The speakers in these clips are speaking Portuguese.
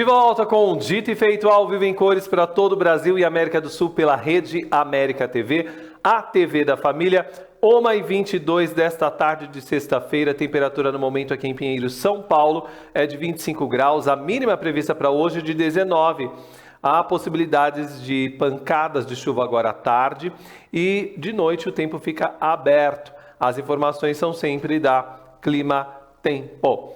De volta com Dito e Feito ao vivo em cores para todo o Brasil e América do Sul pela Rede América TV, a TV da família. 1h22 desta tarde de sexta-feira, temperatura no momento aqui em Pinheiros, São Paulo, é de 25 graus, a mínima prevista para hoje de 19. Há possibilidades de pancadas de chuva agora à tarde e de noite o tempo fica aberto. As informações são sempre da Clima Tempo.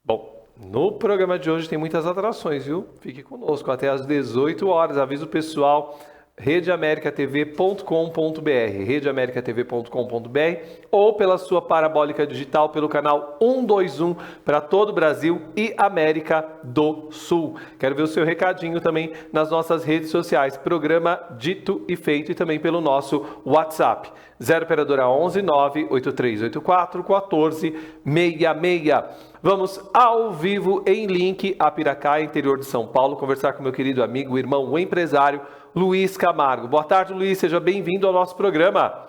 Bom, no programa de hoje tem muitas atrações, viu? Fique conosco até às 18 horas. Aviso o pessoal, redeamericatv.com.br, redeamericatv.com.br ou pela sua parabólica digital pelo canal 121 para todo o Brasil e América do Sul. Quero ver o seu recadinho também nas nossas redes sociais, programa Dito e Feito, e também pelo nosso WhatsApp, 0 operadora 11 98384 1466. Vamos ao vivo em link a Piracaia, interior de São Paulo, conversar com meu querido amigo, irmão, o empresário Luiz Camargo. Boa tarde, Luiz. Seja bem-vindo ao nosso programa.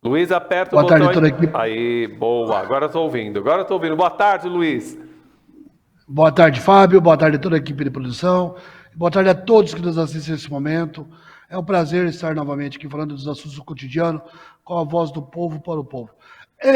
Luiz, aperta o botão. Boa tarde, toda a equipe. Aí, boa. Agora estou ouvindo. Boa tarde, Luiz. Boa tarde, Fábio. Boa tarde a toda a equipe de produção. Boa tarde a todos que nos assistem nesse momento. É um prazer estar novamente aqui falando dos assuntos do cotidiano com a voz do povo para o povo.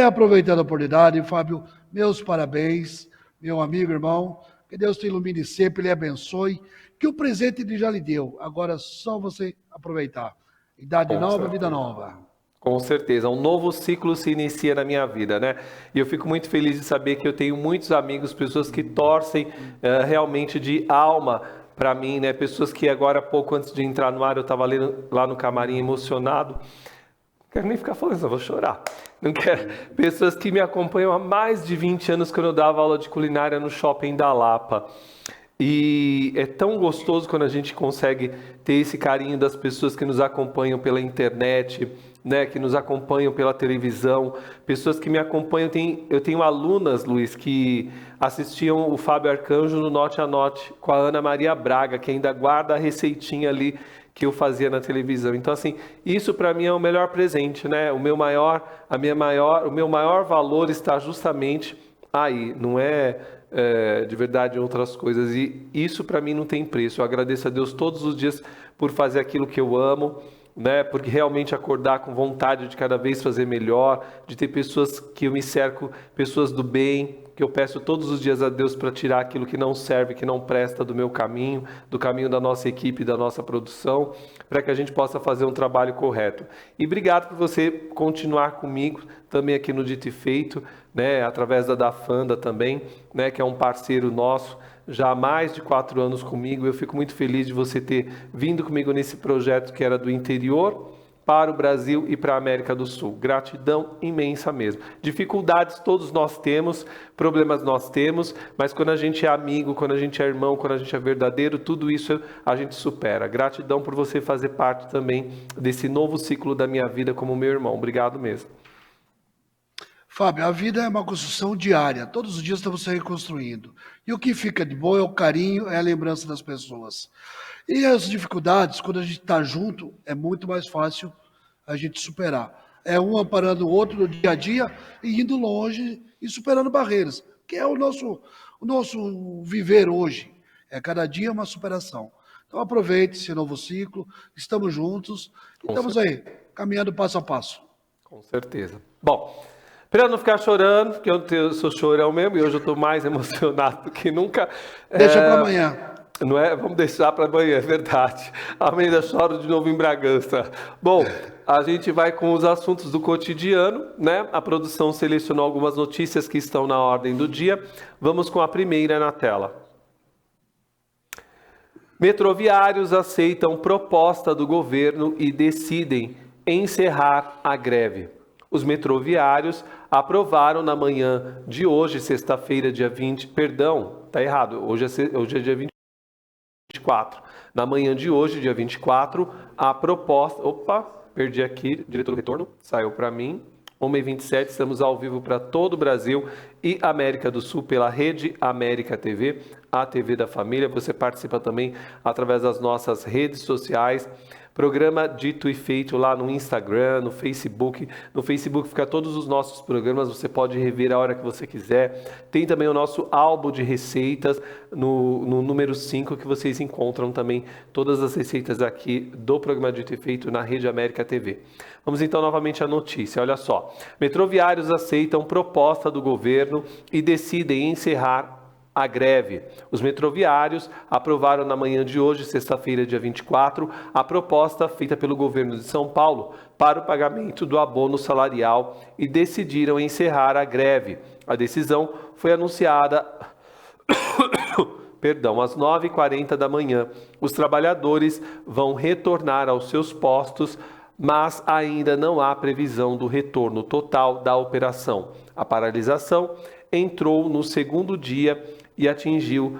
Aproveitando a oportunidade, Fábio, meus parabéns, meu amigo, irmão. Que Deus te ilumine sempre, lhe abençoe. Que o presente ele já lhe deu. Agora é só você aproveitar. Idade nova, vida nova. Com certeza, um novo ciclo se inicia na minha vida, né? E eu fico muito feliz de saber que eu tenho muitos amigos, pessoas que torcem realmente de alma para mim, né? Pessoas que agora, pouco antes de entrar no ar, eu estava lá no camarim emocionado. Não quero nem ficar falando, só vou chorar. Não quero. Pessoas que me acompanham há mais de 20 anos, quando eu dava aula de culinária no Shopping da Lapa. E é tão gostoso quando a gente consegue ter esse carinho das pessoas que nos acompanham pela internet, né, que nos acompanham pela televisão, pessoas que me acompanham. Eu tenho alunas, Luiz, que assistiam o Fábio Arcanjo no Note a Note com a Ana Maria Braga, que ainda guarda a receitinha ali que eu fazia na televisão. Então, assim, isso para mim é o melhor presente, né? O meu maior valor está justamente aí, não é de verdade outras coisas. E isso para mim não tem preço. Eu agradeço a Deus todos os dias por fazer aquilo que eu amo, né? Porque realmente acordar com vontade de cada vez fazer melhor, de ter pessoas que eu me cerco, pessoas do bem, que eu peço todos os dias a Deus para tirar aquilo que não serve, que não presta do meu caminho, do caminho da nossa equipe, da nossa produção, para que a gente possa fazer um trabalho correto. E obrigado por você continuar comigo também aqui no Dito e Feito, né? Através da Dafanda também, né? Que é um parceiro nosso, já há mais de 4 anos comigo. Eu fico muito feliz de você ter vindo comigo nesse projeto que era do interior para o Brasil e para a América do Sul. Gratidão imensa mesmo. Dificuldades todos nós temos, problemas nós temos, mas quando a gente é amigo, quando a gente é irmão, quando a gente é verdadeiro, tudo isso a gente supera. Gratidão por você fazer parte também desse novo ciclo da minha vida como meu irmão. Obrigado mesmo. Fábio, a vida é uma construção diária. Todos os dias estamos se reconstruindo. E o que fica de bom é o carinho, é a lembrança das pessoas. E as dificuldades, quando a gente está junto, é muito mais fácil a gente superar. É um amparando o outro no dia a dia e indo longe e superando barreiras, que é o nosso viver hoje. É cada dia uma superação. Então aproveite esse novo ciclo, estamos juntos e estamos aí, caminhando passo a passo. Com certeza. Bom, para não ficar chorando, porque eu sou chorão mesmo e hoje eu estou mais emocionado do que nunca. Deixa para amanhã. Não é? Vamos deixar para amanhã, é verdade. Amanhã ainda choro de novo em Bragança. Bom, a gente vai com os assuntos do cotidiano, né? A produção selecionou algumas notícias que estão na ordem do dia. Vamos com a primeira na tela. Metroviários aceitam proposta do governo e decidem encerrar a greve. Os metroviários aprovaram na manhã de hoje, sexta-feira, dia 20... Perdão, tá errado. Hoje é dia 24. Na manhã de hoje, dia 24, a proposta... Opa, perdi aqui, diretor do retorno, saiu para mim. 1h27, estamos ao vivo para todo o Brasil e América do Sul pela Rede América TV, a TV da família. Você participa também através das nossas redes sociais. Programa Dito e Feito lá no Instagram, no Facebook. No Facebook fica todos os nossos programas, você pode rever a hora que você quiser. Tem também o nosso álbum de receitas no número 5, que vocês encontram também todas as receitas aqui do Programa Dito e Feito na Rede América TV. Vamos então novamente à notícia, olha só. Metroviários aceitam proposta do governo e decidem encerrar a greve. Os metroviários aprovaram na manhã de hoje, sexta-feira, dia 24, a proposta feita pelo governo de São Paulo para o pagamento do abono salarial e decidiram encerrar a greve. A decisão foi anunciada às 9h40 da manhã. Os trabalhadores vão retornar aos seus postos, mas ainda não há previsão do retorno total da operação. A paralisação entrou no segundo dia e atingiu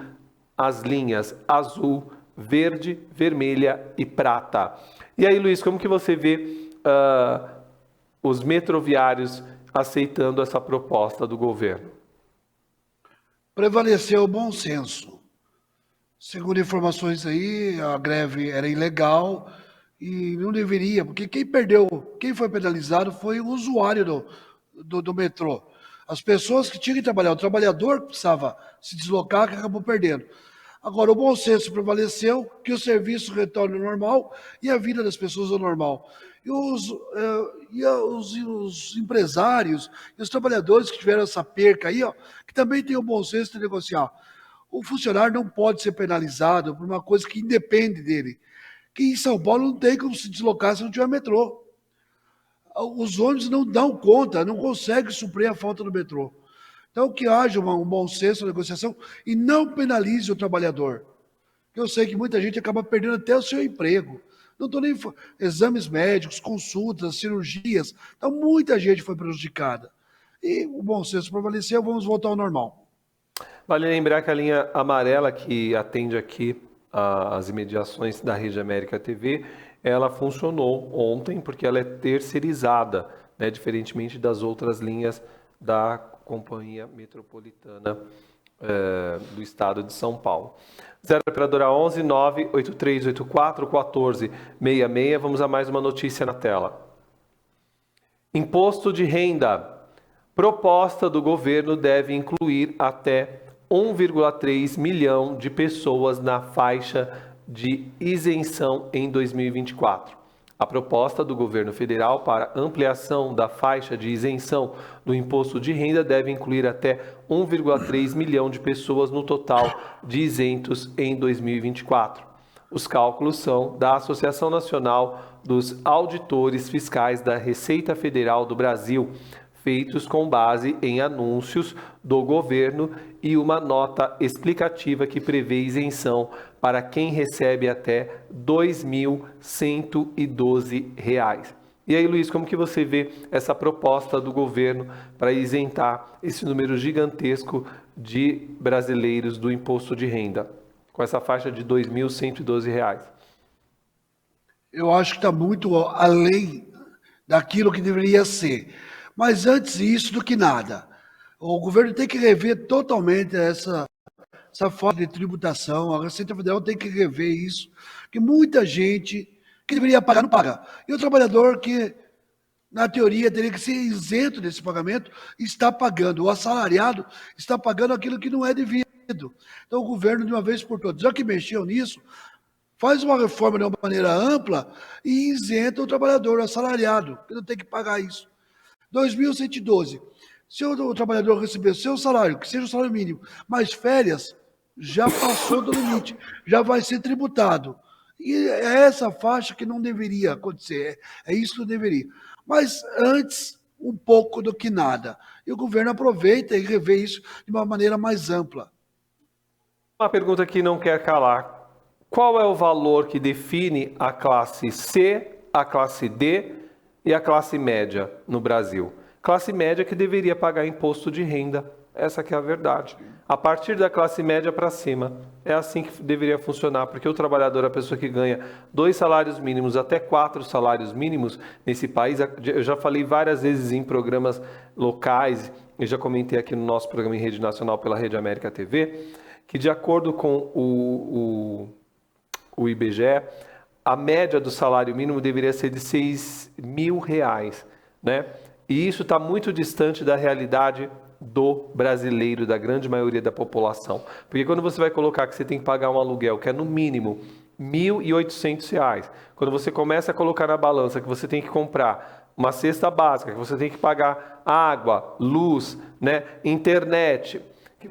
as linhas azul, verde, vermelha e prata. E aí, Luiz, como que você vê os metroviários aceitando essa proposta do governo? Prevaleceu o bom senso. Segundo informações aí, a greve era ilegal e não deveria, porque quem foi penalizado foi o usuário do metrô. As pessoas que tinham que trabalhar, o trabalhador que precisava se deslocar, que acabou perdendo. Agora, o bom senso prevaleceu, que o serviço retorne ao normal e a vida das pessoas ao normal. E os empresários e os trabalhadores que tiveram essa perca aí, ó, que também têm o bom senso de negociar. O funcionário não pode ser penalizado por uma coisa que independe dele. Que em São Paulo não tem como se deslocar se não tiver metrô. Os ônibus não dão conta, não conseguem suprir a falta do metrô. Então, que haja um bom senso na negociação e não penalize o trabalhador. Eu sei que muita gente acaba perdendo até o seu emprego. Não estou nem exames médicos, consultas, cirurgias. Então, muita gente foi prejudicada. E o bom senso prevaleceu, vamos voltar ao normal. Vale lembrar que a linha amarela que atende aqui as imediações da Rede América TV, ela funcionou ontem porque ela é terceirizada, né, diferentemente das outras linhas da Companhia Metropolitana do Estado de São Paulo. 0 operadora 11 98384 1466. Vamos a mais uma notícia na tela. Imposto de renda. Proposta do governo deve incluir até 1,3 milhão de pessoas na faixa de isenção em 2024. A proposta do governo federal para ampliação da faixa de isenção do imposto de renda deve incluir até 1,3 milhão de pessoas no total de isentos em 2024. Os cálculos são da Associação Nacional dos Auditores Fiscais da Receita Federal do Brasil, feitos com base em anúncios do governo e uma nota explicativa que prevê isenção para quem recebe até R$ 2.112. E aí, Luiz, como que você vê essa proposta do governo para isentar esse número gigantesco de brasileiros do imposto de renda, com essa faixa de R$ 2.112? Eu acho que está muito além daquilo que deveria ser. Mas antes disso do que nada, o governo tem que rever totalmente essa forma de tributação, a Receita Federal tem que rever isso, que muita gente que deveria pagar não paga. E o trabalhador que, na teoria, teria que ser isento desse pagamento, está pagando. O assalariado está pagando aquilo que não é devido. Então o governo, de uma vez por todas, já que mexeu nisso, faz uma reforma de uma maneira ampla e isenta o trabalhador, o assalariado, que não tem que pagar isso. 2.112. Se o trabalhador receber seu salário, que seja o salário mínimo, mais férias, já passou do limite, já vai ser tributado. E é essa faixa que não deveria acontecer, é isso que deveria. Mas antes, um pouco do que nada. E o governo aproveita e revê isso de uma maneira mais ampla. Uma pergunta que não quer calar. Qual é o valor que define a classe C, a classe D e a classe média no Brasil? Classe média que deveria pagar imposto de renda. Essa que é a verdade. A partir da classe média para cima. É assim que deveria funcionar, porque o trabalhador, a pessoa que ganha 2 salários mínimos até 4 salários mínimos nesse país, eu já falei várias vezes em programas locais, eu já comentei aqui no nosso programa em rede nacional pela Rede América TV, que de acordo com o IBGE, a média do salário mínimo deveria ser de R$ 6.000, né? E isso está muito distante da realidade do brasileiro, da grande maioria da população. Porque quando você vai colocar que você tem que pagar um aluguel que é no mínimo R$ 1.800, quando você começa a colocar na balança que você tem que comprar uma cesta básica, que você tem que pagar água, luz, né, internet, que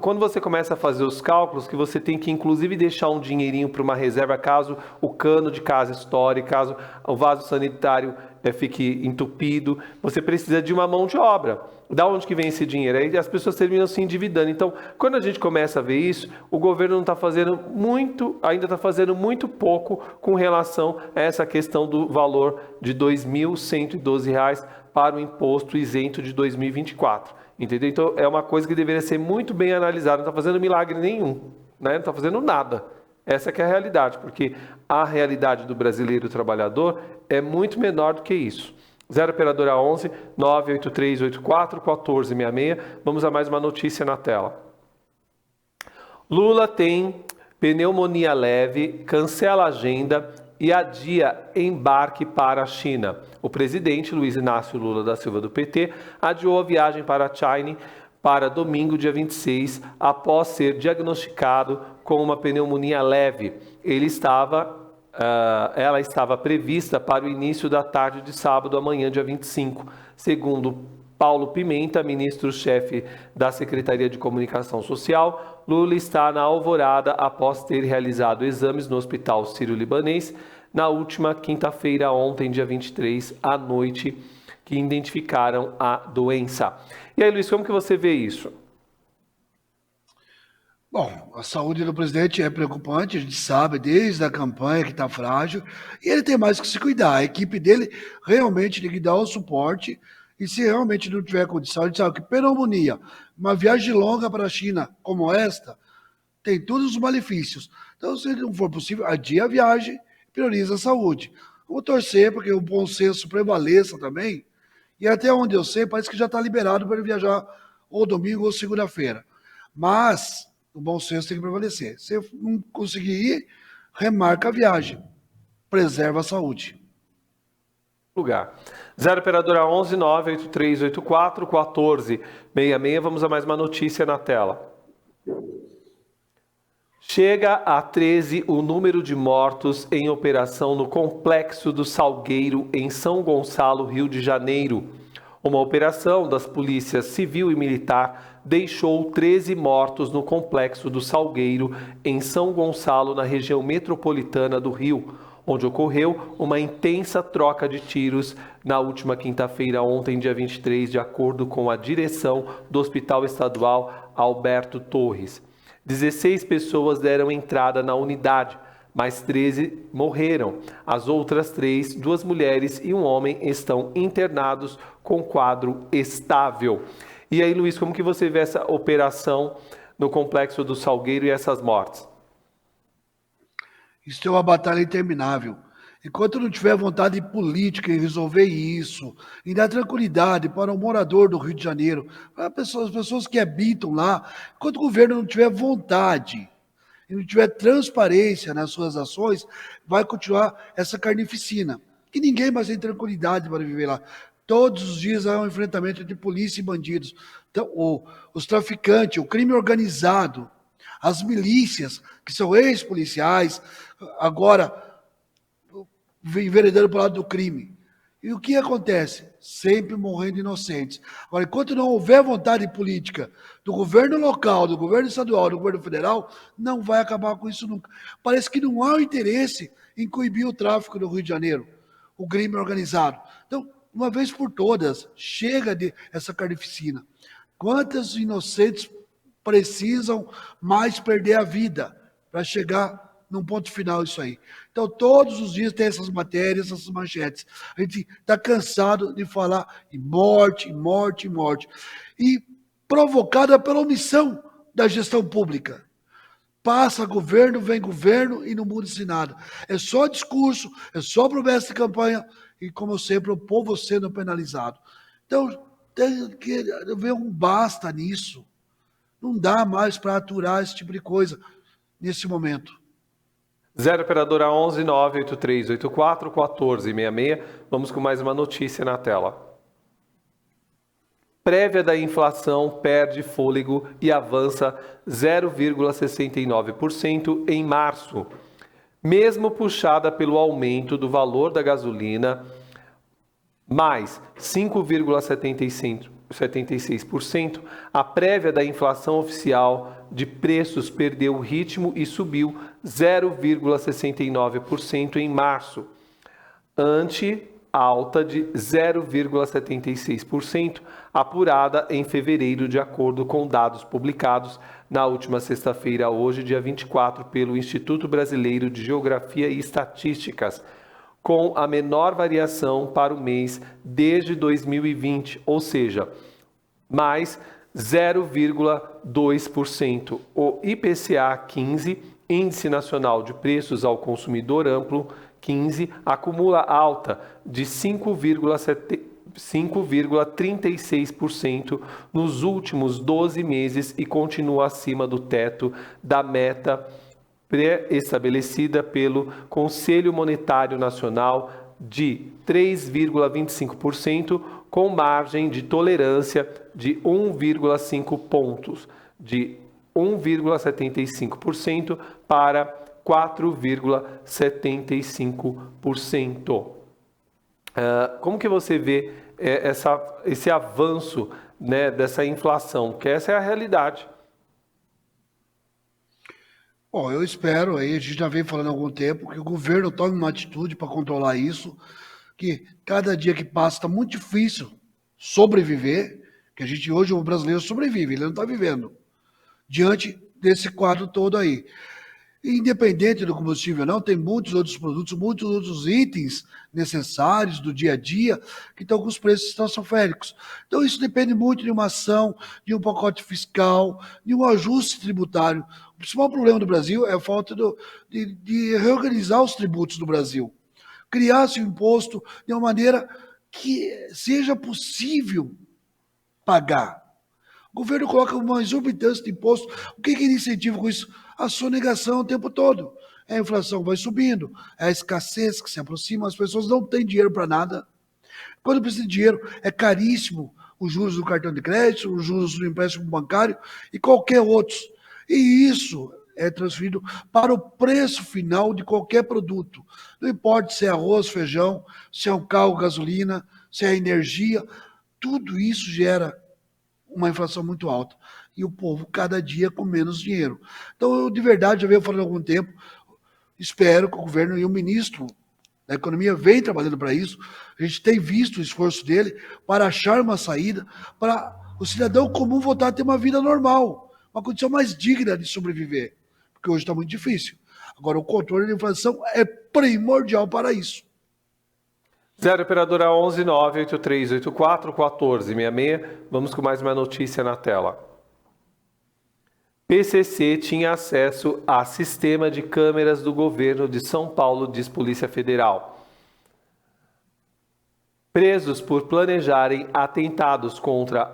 quando você começa a fazer os cálculos, que você tem que inclusive deixar um dinheirinho para uma reserva caso o cano de casa estoure, caso o vaso sanitário fique entupido, você precisa de uma mão de obra. Da onde que vem esse dinheiro? Aí as pessoas terminam se endividando. Então, quando a gente começa a ver isso, o governo não está fazendo muito, ainda está fazendo muito pouco com relação a essa questão do valor de R$ 2.112 para o imposto isento de 2024. Entendeu? Então, é uma coisa que deveria ser muito bem analisada. Não está fazendo milagre nenhum, né? Não está fazendo nada. Essa que é a realidade, porque a realidade do brasileiro trabalhador é muito menor do que isso. 0 operadora 11 98384 1466. Vamos a mais uma notícia na tela. Lula tem pneumonia leve, cancela a agenda e adia embarque para a China. O presidente Luiz Inácio Lula da Silva do PT adiou a viagem para a China para domingo, dia 26, após ser diagnosticado com uma pneumonia leve. Ela estava prevista para o início da tarde de sábado, amanhã, dia 25. Segundo Paulo Pimenta, ministro-chefe da Secretaria de Comunicação Social, Lula está na alvorada após ter realizado exames no Hospital Sírio-Libanês na última quinta-feira, ontem, dia 23, à noite, que identificaram a doença. E aí, Luiz, como que você vê isso? Bom, a saúde do presidente é preocupante, a gente sabe desde a campanha que está frágil, e ele tem mais que se cuidar. A equipe dele realmente tem que dar o suporte, e se realmente não tiver condição, a gente sabe que pneumonia, uma viagem longa para a China como esta, tem todos os malefícios. Então, se não for possível, adia a viagem, prioriza a saúde. Vou torcer para que o bom senso prevaleça também, e até onde eu sei, parece que já está liberado para ele viajar ou domingo ou segunda-feira. Mas o bom senso tem que prevalecer. Se não conseguir ir, remarca a viagem. Preserva a saúde. Lugar. 0 operadora 11 98384 1466. Vamos a mais uma notícia na tela. Chega a 13 o número de mortos em operação no Complexo do Salgueiro, em São Gonçalo, Rio de Janeiro. Uma operação das polícias civil e militar deixou 13 mortos no Complexo do Salgueiro, em São Gonçalo, na região metropolitana do Rio, onde ocorreu uma intensa troca de tiros na última quinta-feira, ontem, dia 23, de acordo com a direção do Hospital Estadual Alberto Torres. 16 pessoas deram entrada na unidade, mas 13 morreram. As outras 3, 2 mulheres e um homem, estão internados com quadro estável. E aí, Luiz, como que você vê essa operação no Complexo do Salgueiro e essas mortes? Isso é uma batalha interminável. Enquanto não tiver vontade política em resolver isso, em dar tranquilidade para o morador do Rio de Janeiro, para as pessoas que habitam lá, enquanto o governo não tiver vontade e não tiver transparência nas suas ações, vai continuar essa carnificina. E ninguém mais tem tranquilidade para viver lá. Todos os dias há um enfrentamento entre polícia e bandidos. Então, os traficantes, o crime organizado, as milícias, que são ex-policiais, agora enveredando para o lado do crime. E o que acontece? Sempre morrendo inocentes. Agora, enquanto não houver vontade política do governo local, do governo estadual, do governo federal, não vai acabar com isso nunca. Parece que não há o interesse em coibir o tráfico no Rio de Janeiro, o crime organizado. Então, uma vez por todas, chega dessa carnificina. Quantos inocentes precisam mais perder a vida para chegar num ponto final isso aí? Então, todos os dias tem essas matérias, essas manchetes. A gente está cansado de falar em morte, morte, morte. E provocada pela omissão da gestão pública. Passa governo, vem governo e não muda-se nada. É só discurso, é só promessa de campanha e, como sempre, o povo sendo penalizado. Então, tem que haver um basta nisso. Não dá mais para aturar esse tipo de coisa nesse momento. 0 operadora 11 983 84 1466. Vamos com mais uma notícia na tela. Prévia da inflação perde fôlego e avança 0,69% em março. Mesmo puxada pelo aumento do valor da gasolina, mais 5,76%, a prévia da inflação oficial de preços perdeu o ritmo e subiu 0,69% em março, ante alta de 0,76%, apurada em fevereiro, de acordo com dados publicados na última sexta-feira, hoje, dia 24, pelo Instituto Brasileiro de Geografia e Estatísticas, com a menor variação para o mês desde 2020, ou seja, mais 0,2%. O IPCA 15, Índice Nacional de Preços ao Consumidor Amplo 15, acumula alta de 5,36% nos últimos 12 meses e continua acima do teto da meta pré-estabelecida pelo Conselho Monetário Nacional de 3,25%, com margem de tolerância de 1,5 pontos, de 1,75% para 4,75%. Como que você vê esse avanço, né, dessa inflação? Que essa é a realidade. Bom, eu espero, aí a gente já vem falando há algum tempo, que o governo tome uma atitude para controlar isso, que cada dia que passa está muito difícil sobreviver, que a gente hoje, o brasileiro sobrevive, ele não está vivendo, diante desse quadro todo aí. Independente do combustível não, tem muitos outros produtos, muitos outros itens necessários do dia a dia que estão com os preços estratosféricos. Então isso depende muito de uma ação, de um pacote fiscal, de um ajuste tributário. O principal problema do Brasil é a falta de reorganizar os tributos do Brasil. Criar-se um imposto de uma maneira que seja possível pagar. O governo coloca uma exorbitância de imposto. O que ele incentiva com isso? A sonegação o tempo todo. A inflação vai subindo, a escassez que se aproxima, as pessoas não têm dinheiro para nada. Quando precisa de dinheiro, é caríssimo os juros do cartão de crédito, os juros do empréstimo bancário e qualquer outro. E isso é transferido para o preço final de qualquer produto. Não importa se é arroz, feijão, se é um carro, gasolina, se é energia, tudo isso gera uma inflação muito alta. E o povo, cada dia, com menos dinheiro. Então, eu, de verdade, já venho falando há algum tempo, espero que o governo e o ministro da Economia venham trabalhando para isso. A gente tem visto o esforço dele para achar uma saída para o cidadão comum voltar a ter uma vida normal, uma condição mais digna de sobreviver, porque hoje está muito difícil. Agora, o controle da inflação é primordial para isso. 0 operadora 11 983 84 1466. Vamos com mais uma notícia na tela. PCC tinha acesso a sistema de câmeras do governo de São Paulo, diz Polícia Federal. Presos por planejarem atentados contra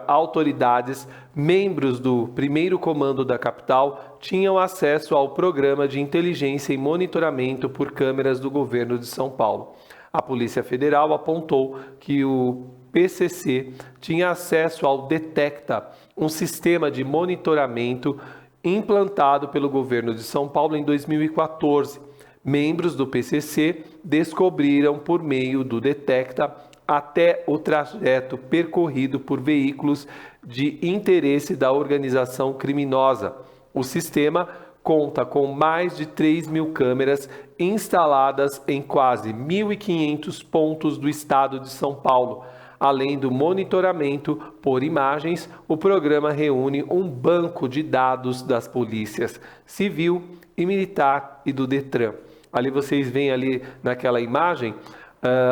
autoridades, membros do primeiro comando da capital tinham acesso ao programa de inteligência e monitoramento por câmeras do governo de São Paulo. A Polícia Federal apontou que o PCC tinha acesso ao Detecta, um sistema de monitoramento implantado pelo governo de São Paulo em 2014. Membros do PCC descobriram por meio do Detecta até o trajeto percorrido por veículos de interesse da organização criminosa. O sistema conta com mais de 3.000 câmeras instaladas em quase 1.500 pontos do estado de São Paulo. Além do monitoramento por imagens, o programa reúne um banco de dados das polícias civil e militar e do Detran. Ali vocês veem ali naquela imagem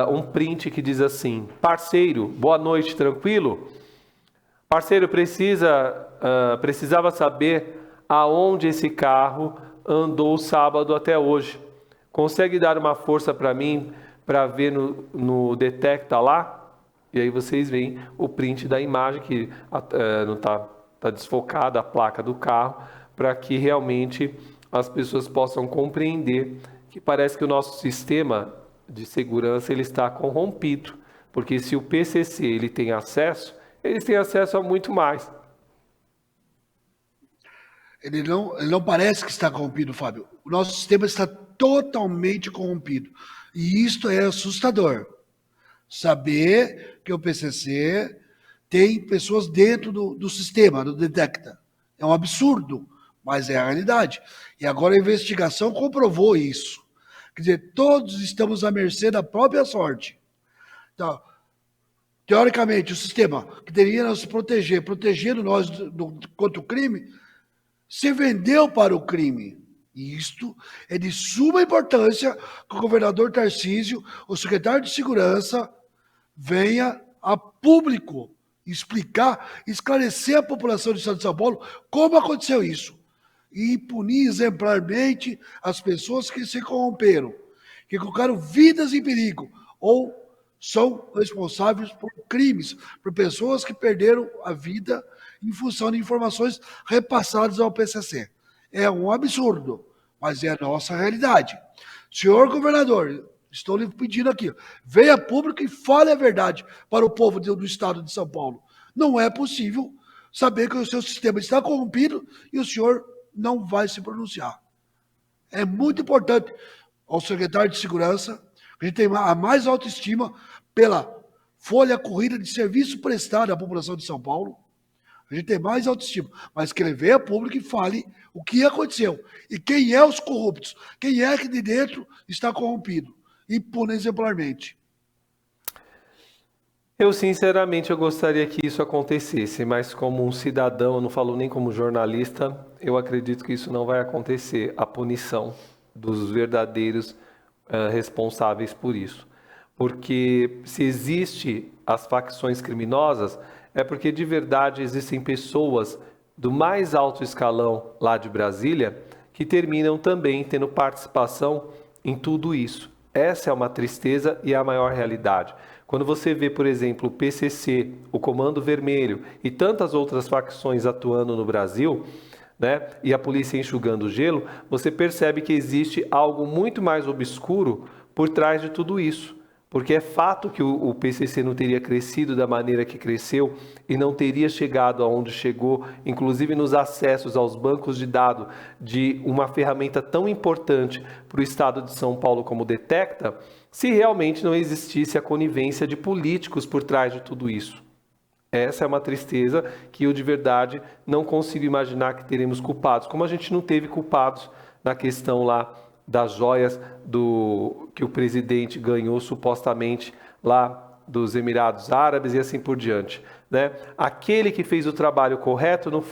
um print que diz assim: parceiro, boa noite, tranquilo? Parceiro, precisava saber aonde esse carro andou sábado até hoje. Consegue dar uma força para mim para ver no Detecta lá? E aí vocês veem o print da imagem que não está desfocada a placa do carro, para que realmente as pessoas possam compreender que parece que o nosso sistema de segurança ele está corrompido, porque se o PCC ele tem acesso, eles têm acesso a muito mais. Ele não parece que está corrompido, Fábio. O nosso sistema está totalmente corrompido. E isto é assustador. Saber que o PCC tem pessoas dentro do sistema, do Detecta. É um absurdo, mas é a realidade. E agora a investigação comprovou isso. Quer dizer, todos estamos à mercê da própria sorte. Então, teoricamente, o sistema que deveria nos proteger, protegendo nós contra o crime, se vendeu para o crime. E isto é de suma importância que o governador Tarcísio, o secretário de Segurança, venha a público explicar, esclarecer a população do estado de São Paulo como aconteceu isso. E punir exemplarmente as pessoas que se corromperam, que colocaram vidas em perigo, ou são responsáveis por crimes, por pessoas que perderam a vida em função de informações repassadas ao PCC. É um absurdo, mas é a nossa realidade. Senhor governador, estou lhe pedindo aqui, venha a público e fale a verdade para o povo do estado de São Paulo. Não é possível saber que o seu sistema está corrompido e o senhor não vai se pronunciar. É muito importante ao secretário de Segurança, a gente tem a mais autoestima pela folha corrida de serviço prestado à população de São Paulo. A gente tem mais autoestima, mas que ele venha a público e fale o que aconteceu. E quem é os corruptos, quem é que de dentro está corrompido. E pune exemplarmente. Eu, sinceramente, eu gostaria que isso acontecesse, mas como um cidadão, eu não falo nem como jornalista, eu acredito que isso não vai acontecer, a punição dos verdadeiros responsáveis por isso. Porque se existe as facções criminosas, é porque de verdade existem pessoas do mais alto escalão lá de Brasília que terminam também tendo participação em tudo isso. Essa é uma tristeza e é a maior realidade. Quando você vê, por exemplo, o PCC, o Comando Vermelho e tantas outras facções atuando no Brasil, né, e a polícia enxugando o gelo, você percebe que existe algo muito mais obscuro por trás de tudo isso. Porque é fato que o PCC não teria crescido da maneira que cresceu e não teria chegado aonde chegou, inclusive nos acessos aos bancos de dados de uma ferramenta tão importante para o estado de São Paulo como o Detecta, se realmente não existisse a conivência de políticos por trás de tudo isso. Essa é uma tristeza que eu de verdade não consigo imaginar que teremos culpados, como a gente não teve culpados na questão lá das joias que o presidente ganhou supostamente lá dos Emirados Árabes e assim por diante, né? Aquele que fez o trabalho correto não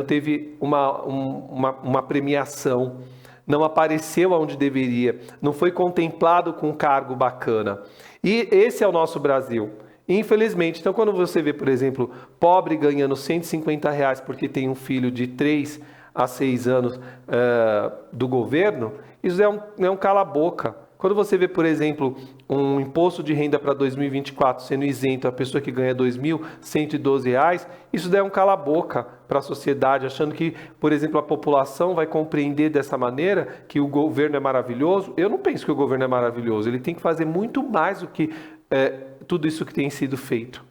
teve uma premiação, não apareceu onde deveria, não foi contemplado com um cargo bacana. E esse é o nosso Brasil. Infelizmente, então quando você vê, por exemplo, pobre ganhando R$150 porque tem um filho de 3 a 6 anos do governo, isso é um cala-boca. Quando você vê, por exemplo, um imposto de renda para 2024 sendo isento a pessoa que ganha R$2.112, isso é um cala-boca para a sociedade, achando que, por exemplo, a população vai compreender dessa maneira que o governo é maravilhoso. Eu não penso que o governo é maravilhoso, ele tem que fazer muito mais do que tudo isso que tem sido feito.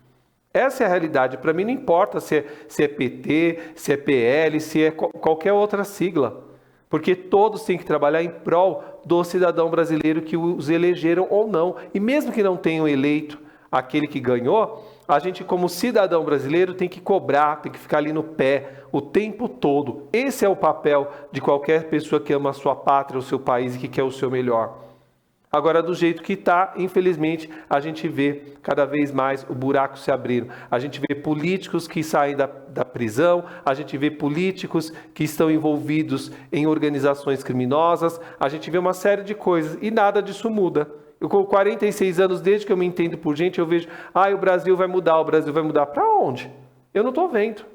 Essa é a realidade. Para mim não importa se é PT, se é PL, se é qualquer outra sigla. Porque todos têm que trabalhar em prol do cidadão brasileiro que os elegeram ou não. E mesmo que não tenham eleito aquele que ganhou, a gente como cidadão brasileiro tem que cobrar, tem que ficar ali no pé o tempo todo. Esse é o papel de qualquer pessoa que ama a sua pátria, o seu país e que quer o seu melhor. Agora, do jeito que está, infelizmente, a gente vê cada vez mais o buraco se abrindo. A gente vê políticos que saem da prisão, a gente vê políticos que estão envolvidos em organizações criminosas, a gente vê uma série de coisas e nada disso muda. Eu com 46 anos, desde que eu me entendo por gente, eu vejo, o Brasil vai mudar para onde? Eu não estou vendo.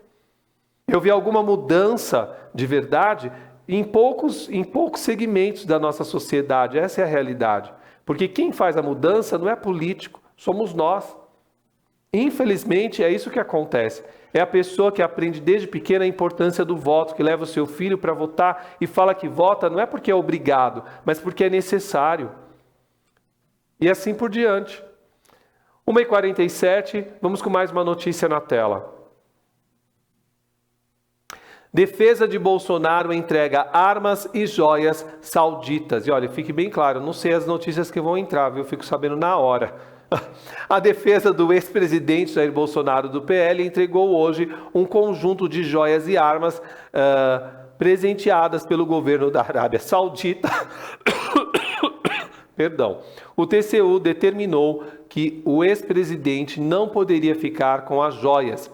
Eu vi alguma mudança de verdade em poucos segmentos da nossa sociedade. Essa é a realidade. Porque quem faz a mudança não é político, somos nós. Infelizmente, é isso que acontece. É a pessoa que aprende desde pequena a importância do voto, que leva o seu filho para votar e fala que vota não é porque é obrigado, mas porque é necessário. E assim por diante. 1h47, vamos com mais uma notícia na tela. Defesa de Bolsonaro entrega armas e joias sauditas. E olha, fique bem claro, não sei as notícias que vão entrar, viu? Eu fico sabendo na hora. A defesa do ex-presidente Jair Bolsonaro do PL entregou hoje um conjunto de joias e armas presenteadas pelo governo da Arábia Saudita. Perdão. O TCU determinou que o ex-presidente não poderia ficar com as joias.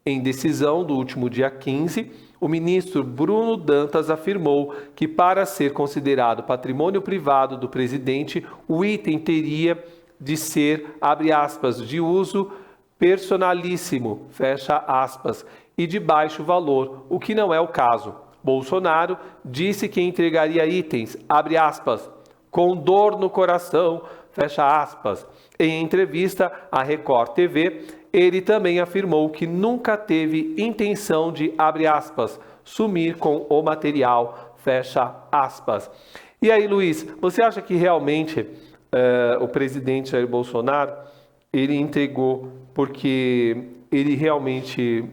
Em decisão do último dia 15, o ministro Bruno Dantas afirmou que, para ser considerado patrimônio privado do presidente, o item teria de ser, abre aspas, de uso personalíssimo, fecha aspas, e de baixo valor, o que não é o caso. Bolsonaro disse que entregaria itens, abre aspas, com dor no coração, fecha aspas. Em entrevista à Record TV, ele também afirmou que nunca teve intenção de, abre aspas, sumir com o material, fecha aspas. E aí, Luiz, você acha que realmente o presidente Jair Bolsonaro, ele entregou porque ele realmente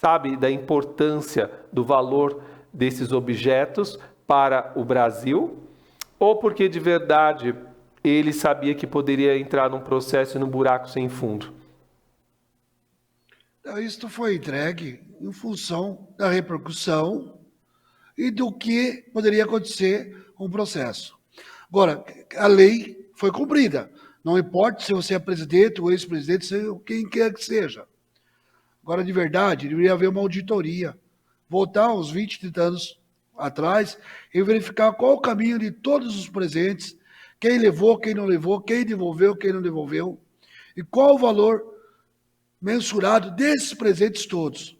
sabe da importância do valor desses objetos para o Brasil? Ou porque de verdade ele sabia que poderia entrar num processo e num buraco sem fundo? Isto foi entregue em função da repercussão e do que poderia acontecer com o processo. Agora, a lei foi cumprida. Não importa se você é presidente ou ex-presidente, quem quer que seja. Agora, de verdade, deveria haver uma auditoria. Voltar uns 20, 30 anos atrás e verificar qual o caminho de todos os presentes, quem levou, quem não levou, quem devolveu, quem não devolveu, e qual o valor mensurado desses presentes todos.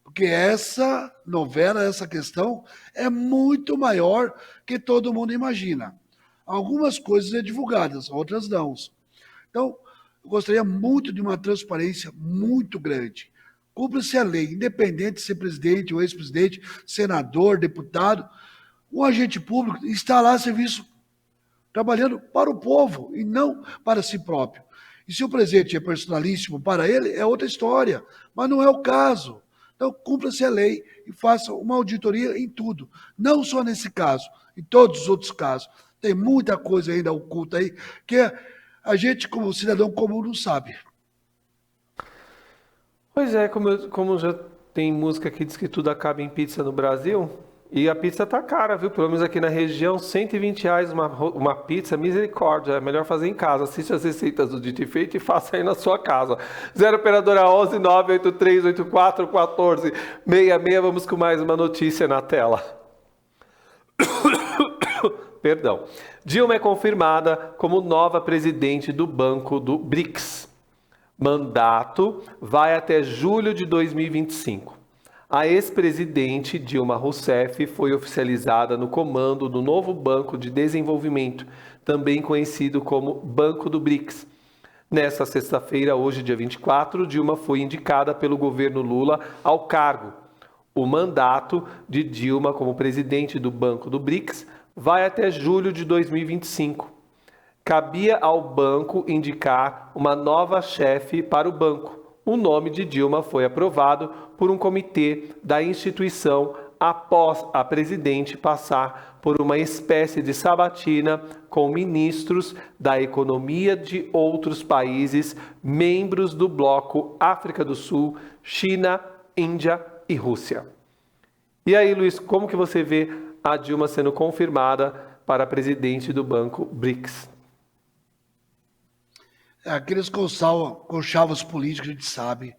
Porque essa novela, essa questão, é muito maior que todo mundo imagina. Algumas coisas são divulgadas, outras não. Então, eu gostaria muito de uma transparência muito grande. Cumpra-se a lei, independente de ser presidente ou ex-presidente, senador, deputado, o agente público está lá a serviço, trabalhando para o povo e não para si próprio. E se o presente é personalíssimo para ele, é outra história, mas não é o caso. Então, cumpra-se a lei e faça uma auditoria em tudo, não só nesse caso, em todos os outros casos. Tem muita coisa ainda oculta aí que a gente, como cidadão comum, não sabe. Pois é, como já tem música que diz que tudo acaba em pizza no Brasil, e a pizza tá cara, viu? Pelo menos aqui na região, R$ 120 uma pizza, misericórdia. É melhor fazer em casa. Assiste as receitas do Dito e Feito e faça aí na sua casa. 0 operadora 11 983 84 14 66. Vamos com mais uma notícia na tela. Perdão. Dilma é confirmada como nova presidente do Banco do BRICS. Mandato vai até julho de 2025. A ex-presidente Dilma Rousseff foi oficializada no comando do novo Banco de Desenvolvimento, também conhecido como Banco do BRICS. Nesta sexta-feira, hoje, dia 24, Dilma foi indicada pelo governo Lula ao cargo. O mandato de Dilma como presidente do Banco do BRICS vai até julho de 2025. Cabia ao banco indicar uma nova chefe para o banco. O nome de Dilma foi aprovado por um comitê da instituição após a presidente passar por uma espécie de sabatina com ministros da economia de outros países, membros do bloco África do Sul, China, Índia e Rússia. E aí, Luiz, como que você vê a Dilma sendo confirmada para presidente do Banco BRICS? Aqueles conchavos políticos, a gente sabe.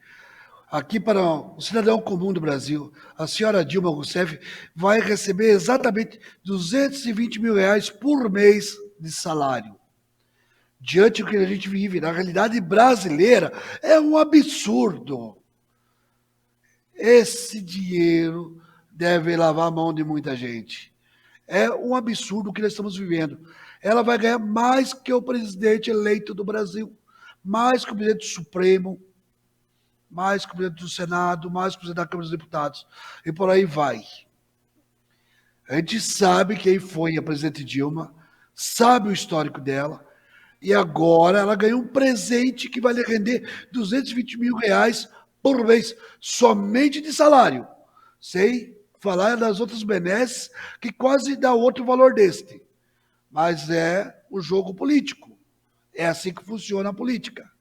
Aqui, para o cidadão comum do Brasil, a senhora Dilma Rousseff vai receber exatamente R$220 mil por mês de salário. Diante do que a gente vive, na realidade brasileira, é um absurdo. Esse dinheiro deve lavar a mão de muita gente. É um absurdo o que nós estamos vivendo. Ela vai ganhar mais que o presidente eleito do Brasil, mais que o presidente Supremo. mais que o presidente do Senado, mais que o presidente da Câmara dos Deputados, e por aí vai. A gente sabe quem foi a presidente Dilma, sabe o histórico dela, e agora ela ganhou um presente que vai lhe render R$220 mil por mês, somente de salário. Sem falar das outras benesses, que quase dá outro valor deste. Mas é o jogo político. É assim que funciona a política.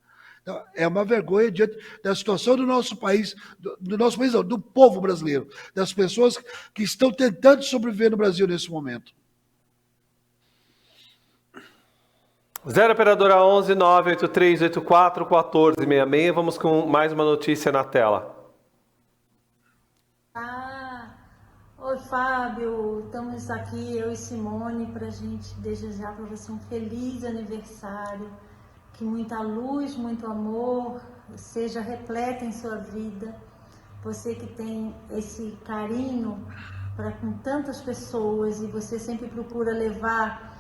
Então, é uma vergonha diante da situação do nosso país, do nosso país não, do povo brasileiro, das pessoas que estão tentando sobreviver no Brasil nesse momento. 0 operadora 11 983 84 1466. Vamos com mais uma notícia na tela. Oi, Fábio, estamos aqui, eu e Simone, para a gente desejar para você um feliz aniversário, que muita luz, muito amor seja repleta em sua vida. Você que tem esse carinho para com tantas pessoas e você sempre procura levar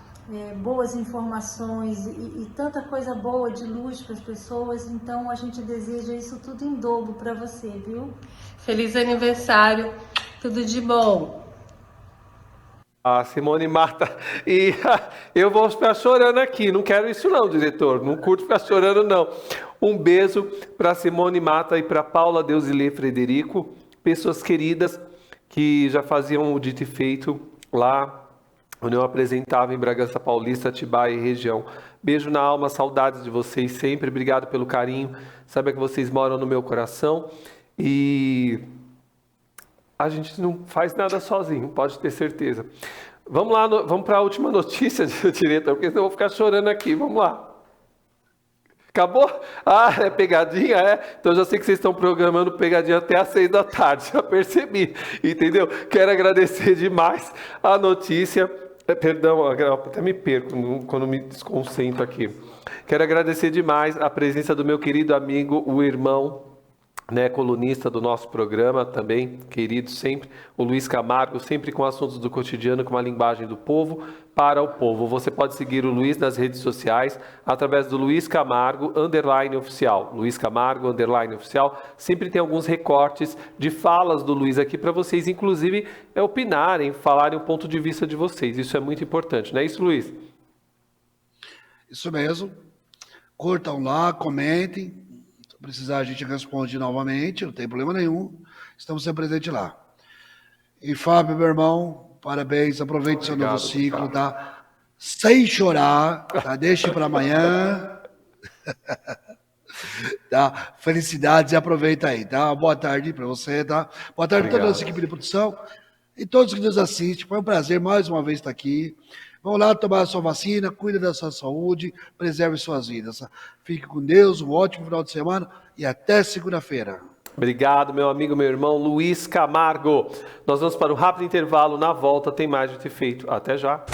boas informações e tanta coisa boa de luz para as pessoas, então a gente deseja isso tudo em dobro para você, viu? Feliz aniversário, tudo de bom. A Simone Mata, e eu vou ficar chorando aqui, não quero isso não, diretor, não curto ficar chorando não. Um beijo para Simone Mata e para Paula Deusilê Frederico, pessoas queridas que já faziam o dito e feito lá onde eu apresentava em Bragança Paulista, Atibaia e região. Beijo na alma, saudades de vocês sempre, obrigado pelo carinho, saiba que vocês moram no meu coração e a gente não faz nada sozinho, pode ter certeza. Vamos lá, vamos para a última notícia, diretor, porque senão eu vou ficar chorando aqui, vamos lá. Acabou? Ah, é pegadinha, é? Então já sei que vocês estão programando pegadinha até às 6 da tarde, já percebi, entendeu? Quero agradecer demais a notícia. Perdão, até me perco quando me desconcentro aqui. Quero agradecer demais a presença do meu querido amigo, o irmão, né, colunista do nosso programa também, querido sempre, o Luiz Camargo, sempre com assuntos do cotidiano, com uma linguagem do povo para o povo. Você pode seguir o Luiz nas redes sociais através do Luiz Camargo _oficial. Luiz Camargo _oficial. Sempre tem alguns recortes de falas do Luiz aqui para vocês, inclusive, opinarem, falarem o ponto de vista de vocês. Isso é muito importante, não é isso, Luiz? Isso mesmo. Curtam lá, comentem. Se precisar, a gente responde novamente, não tem problema nenhum. Estamos sempre presentes lá. E Fábio, meu irmão, parabéns, aproveite seu novo ciclo, tá? Sem chorar, tá? Deixe para amanhã. Tá? Felicidades e aproveita aí, tá? Boa tarde para você, tá? Boa tarde a toda a nossa equipe de produção e todos que nos assistem. Foi um prazer mais uma vez estar aqui. Vamos lá tomar a sua vacina, cuida da sua saúde, preserve suas vidas. Fique com Deus, um ótimo final de semana e até segunda-feira. Obrigado, meu amigo, meu irmão Luiz Camargo. Nós vamos para um rápido intervalo. Na volta tem mais de ter feito. Até já.